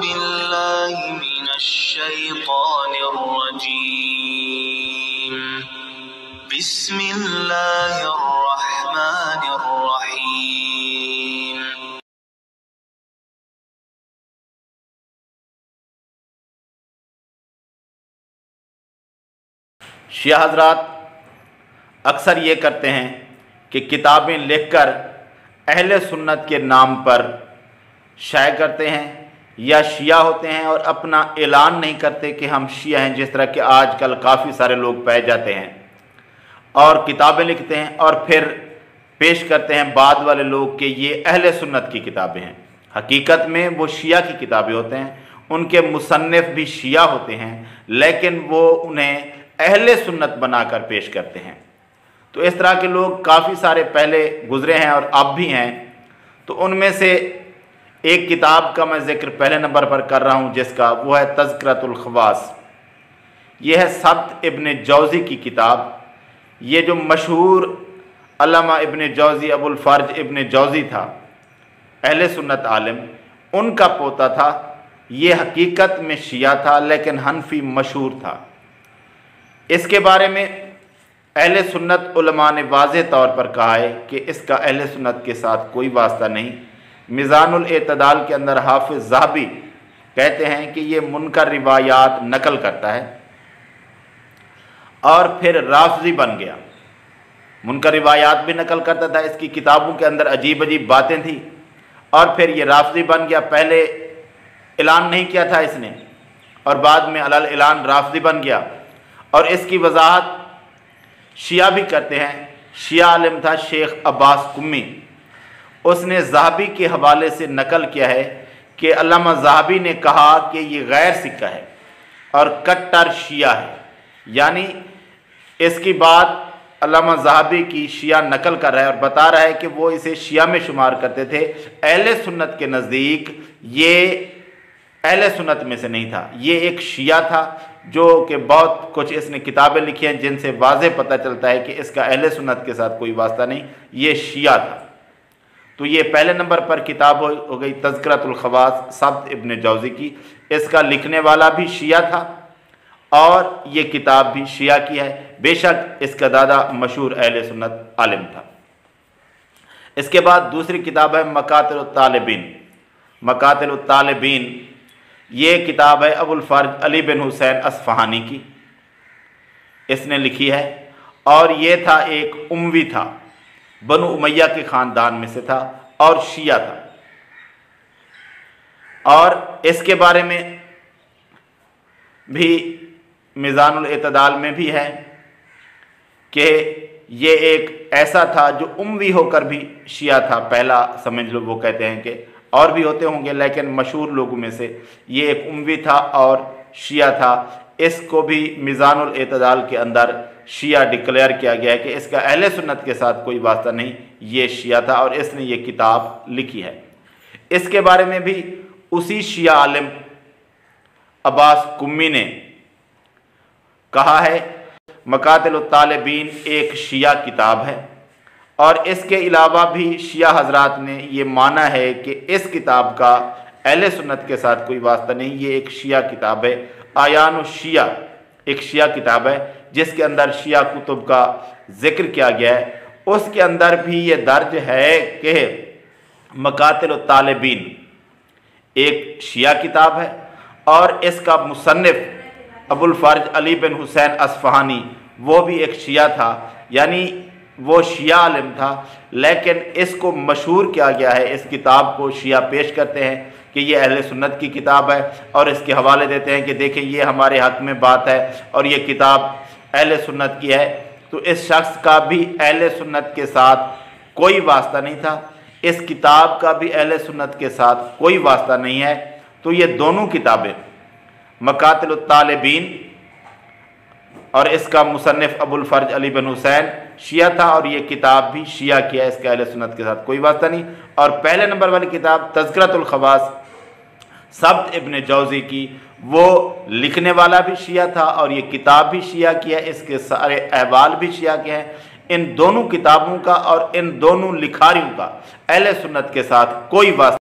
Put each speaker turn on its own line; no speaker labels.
बिल्लाहि मिनश्शैतानिर्रजीम बिस्मिल्लाहिर्रहमानिर्रहीम।
शिया हजरात अक्सर ये करते हैं कि किताबें लिखकर अहले सुन्नत के नाम पर शाये करते हैं या शिया होते हैं और अपना ऐलान नहीं करते कि हम शिया हैं, जिस तरह के आजकल काफ़ी सारे लोग पाए जाते हैं और किताबें लिखते हैं और फिर पेश करते हैं बाद वाले लोग कि ये अहले सुन्नत की किताबें हैं। हकीकत में वो शिया की किताबें होते हैं, उनके मुसन्निफ भी शिया होते हैं, लेकिन वो उन्हें अहले सुन्नत बनाकर पेश करते हैं। तो इस तरह के लोग काफ़ी सारे पहले गुजरे हैं और अब भी हैं। तो उनमें से एक किताब का मैं ज़िक्र पहले नंबर पर कर रहा हूँ, जिसका वो है तज़किरतुल ख़वास। ये है सब्त इब्न जौज़ी की किताब। ये जो मशहूर अल्लामा इब्न जौज़ी अबुल फ़र्ज इब्न जौज़ी था, अहले सुन्नत आलिम, उनका पोता था। ये हकीकत में शिया था लेकिन हनफी मशहूर था। इसके बारे में अहले सुन्नत उलमा ने वाज़ेह तौर पर कहा है कि इसका अहले सुन्नत के साथ कोई वास्ता नहीं। मिज़ानुल एतदाल के अंदर हाफिज़ ज़हबी कहते हैं कि ये मुनकर रिवायात नकल करता है और फिर राफ़ज़ी बन गया। मुनकर रिवायात भी नकल करता था, इसकी किताबों के अंदर अजीब अजीब बातें थी और फिर ये राफ़ज़ी बन गया। पहले ऐलान नहीं किया था इसने और बाद में अलल ऐलान राफ़ज़ी बन गया। और इसकी वजाहत शिया भी करते हैं। शिया आलिम था शेख अब्बास कुम्मी, उसने ज़हाबी के हवाले से नकल किया है कि अल्लामा ज़हाबी ने कहा कि ये गैर सिक्का है और कट्टर शिया है। यानी इसकी बात अल्लामा ज़हाबी की शिया नकल कर रहा है और बता रहा है कि वो इसे शिया में शुमार करते थे। अहले सुन्नत के नज़दीक ये अहले सुन्नत में से नहीं था, ये एक शिया था जो कि बहुत कुछ इसने किताबें लिखी हैं जिनसे वाज़ेह पता चलता है कि इसका अहले सुन्नत के साथ कोई वास्ता नहीं, ये शिया था। तो ये पहले नंबर पर किताब हो गई तज़किरतुल ख़वास सब्त इब्न जौज़ी की। इसका लिखने वाला भी शिया था और ये किताब भी शिया की है। बेशक इसका दादा मशहूर अहले सुन्नत आलिम था। इसके बाद दूसरी किताब है मकातिलुत तालिबीन। मकातिलुत तालिबीन ये किताब है अबुल फ़र्ज अली बिन हुसैन अस्फ़हानी की, इसने लिखी है। और ये था एक उमवी था, बनु उमैया के ख़ानदान में से था और शिया था। और इसके बारे में भी मिज़ानुल एतदाल में भी है कि ये एक ऐसा था जो उमवी होकर भी शिया था। पहला समझ लो, वो कहते हैं कि और भी होते होंगे लेकिन मशहूर लोगों में से ये एक उमवी था और शिया था। इसको भी मिज़ानुल एतदाल के अंदर शिया डिक्लेयर किया गया है कि इसका अहले सुन्नत के साथ कोई वास्ता नहीं, ये शिया था और इसने ये किताब लिखी है। इसके बारे में भी उसी शिया आलिम अब्बास कुम्मी ने कहा है मकातिलुत तालिबीन एक शिया किताब है। और इसके अलावा भी शिया हजरात ने ये माना है कि इस किताब का अहले सुन्नत के साथ कोई वास्ता नहीं, ये एक शिया किताब है। आयान शिया एक शिया किताब है जिसके अंदर शिया कुतुब का जिक्र किया गया है। उसके अंदर भी ये दर्ज है कि मकातिलुत तालिबीन एक शिया किताब है और इसका मुसन्निफ अबुल फ़र्ज अली बिन हुसैन अस्फ़हानी वो भी एक शिया था, यानी वो शिया आलिम था। लेकिन इसको मशहूर किया गया है, इस किताब को शिया पेश करते हैं कि ये अहले सुन्नत की किताब है और इसके हवाले देते हैं कि देखें ये हमारे हक़ में बात है और ये किताब अहले सुन्नत की है। तो इस शख्स का भी अहले सुन्नत के साथ कोई वास्ता नहीं था, इस किताब का भी अहले सुन्नत के साथ कोई वास्ता नहीं है। तो ये दोनों किताबें मकातिलुत तालिबीन और इसका मुसन्निफ अबुल फ़र्ज अली बिन हुसैन शिया था और ये किताब भी शिया की है, इसके अहले सुन्नत के साथ कोई वास्ता नहीं। और पहले नंबर वाली किताब तज़किरतुल ख़वास सब्त इब्न जौज़ी की, वो लिखने वाला भी शिया था और ये किताब भी शिया की है, इसके सारे अहवाल भी शिया के हैं। इन दोनों किताबों का और इन दोनों लिखारियों का अहले सुन्नत के साथ कोई वास्ता